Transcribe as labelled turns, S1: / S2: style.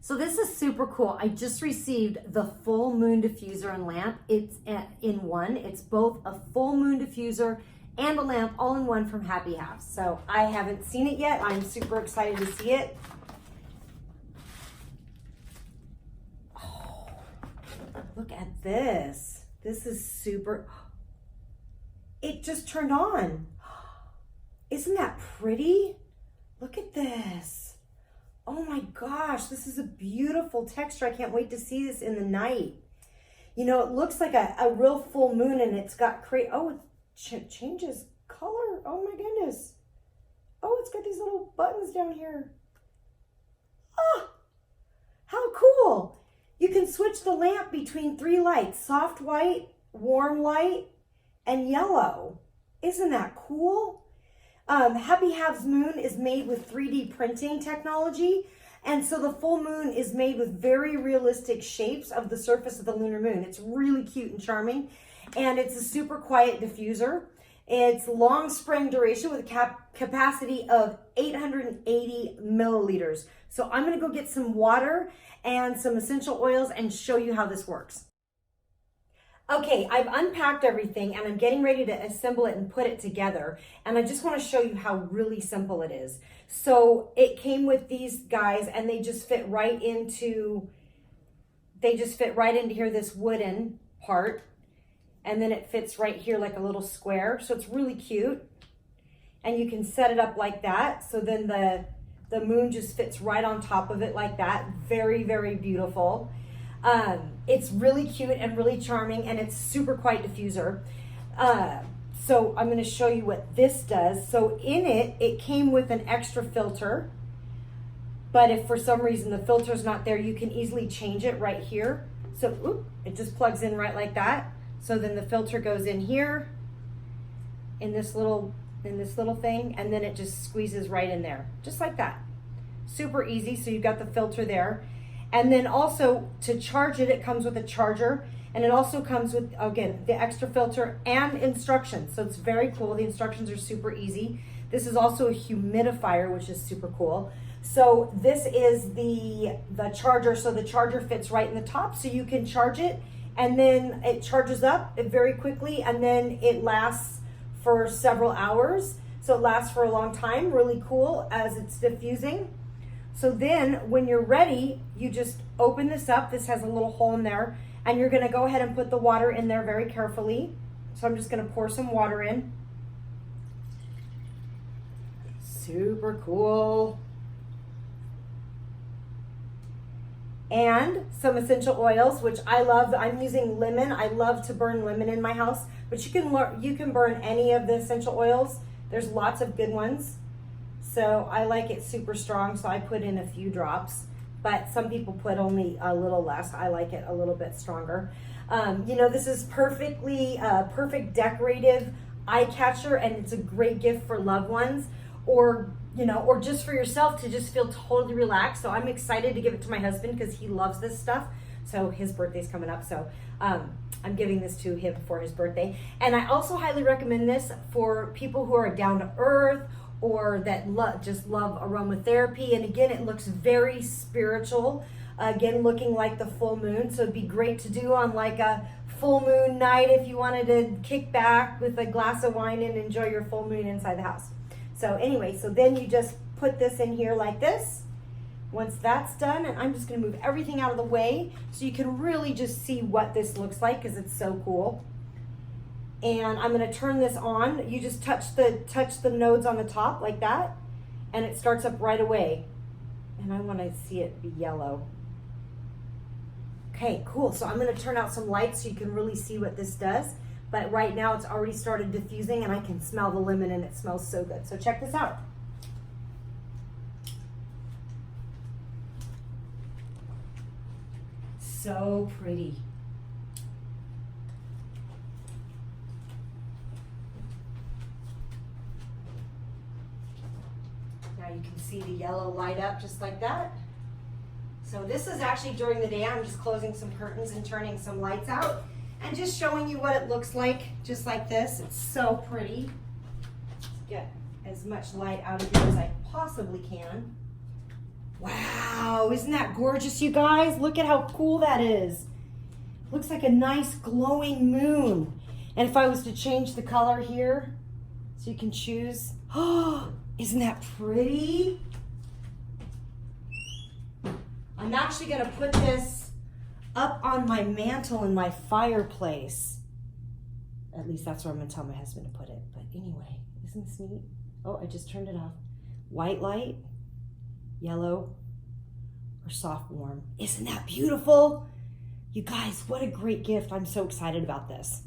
S1: So this is super cool. I just received the full moon diffuser and lamp. It's in one. It's both a full moon diffuser and a lamp all in one from Happy Halves. So I haven't seen it yet. I'm super excited to see it. Oh, look at this. This is super, it just turned on. Isn't that pretty? Look at this. Oh my gosh, this is a beautiful texture. I can't wait to see this in the night. You know, it looks like a real full moon, and it's got oh, it changes color. Oh my goodness. Oh, it's got these little buttons down here. Oh, how cool. You can switch the lamp between 3 lights: soft white, warm light, and yellow. Isn't that cool? Happy Halves Moon is made with 3D printing technology, and so the full moon is made with very realistic shapes of the surface of the lunar moon. It's really cute and charming, and it's a super quiet diffuser. It's long spring duration with a capacity of 880 milliliters. So I'm gonna go get some water and some essential oils and show you how this works. Okay, I've unpacked everything and I'm getting ready to assemble it and put it together. And I just want to show you how really simple it is. So it came with these guys, and they just fit right into here, this wooden part. And then it fits right here like a little square. So it's really cute. And you can set it up like that. So then the moon just fits right on top of it like that. Very, very beautiful. It's really cute and really charming, and it's super quiet diffuser. So I'm going to show you what this does. So in it, it came with an extra filter, but if for some reason the filter's not there, you can easily change it right here. So it just plugs in right like that. So then the filter goes in here in this little thing, and then it just squeezes right in there, just like that. Super easy. So you've got the filter there. And then also to charge it, it comes with a charger, and it also comes with, again, the extra filter and instructions. So it's very cool. The instructions are super easy. This is also a humidifier, which is super cool. So this is the charger. So the charger fits right in the top, so you can charge it, and then it charges up very quickly, and then it lasts for several hours. So it lasts for a long time. Really cool as it's diffusing. So then when you're ready, you just open this up. This has a little hole in there, and you're going to go ahead and put the water in there very carefully. So I'm just going to pour some water in. Super cool. And some essential oils, which I love. I'm using lemon. I love to burn lemon in my house, but you can burn any of the essential oils. There's lots of good ones. So I like it super strong, so I put in a few drops, but some people put only a little less. I like it a little bit stronger. You know, this is perfect decorative eye catcher, and it's a great gift for loved ones, or just for yourself to just feel totally relaxed. So I'm excited to give it to my husband because he loves this stuff. So his birthday's coming up, so I'm giving this to him for his birthday. And I also highly recommend this for people who are down to earth, or that just love aromatherapy. And again, it looks very spiritual, again, looking like the full moon. So it'd be great to do on like a full moon night if you wanted to kick back with a glass of wine and enjoy your full moon inside the house. So anyway, so then you just put this in here like this. Once that's done, and I'm just going to move everything out of the way so you can really just see what this looks like, because it's so cool. And I'm going to turn this on. You just touch the nodes on the top like that, and it starts up right away. And I want to see it be yellow. Okay, cool. So I'm going to turn out some lights so you can really see what this does. But right now it's already started diffusing, and I can smell the lemon, and it smells so good. So check this out. So pretty. Now you can see the yellow light up just like that. So this is actually during the day. I'm just closing some curtains and turning some lights out and just showing you what it looks like, just like this. It's so pretty. Get as much light out of here as I possibly can. Wow, isn't that gorgeous, you guys? Look at how cool that is. Looks like a nice glowing moon. And if I was to change the color here, so you can choose. Oh, isn't that pretty? I'm actually gonna put this up on my mantle in my fireplace. At least that's where I'm gonna tell my husband to put it. But anyway, isn't this neat? Oh, I just turned it off. White light, yellow, or soft warm. Isn't that beautiful? You guys, what a great gift. I'm so excited about this.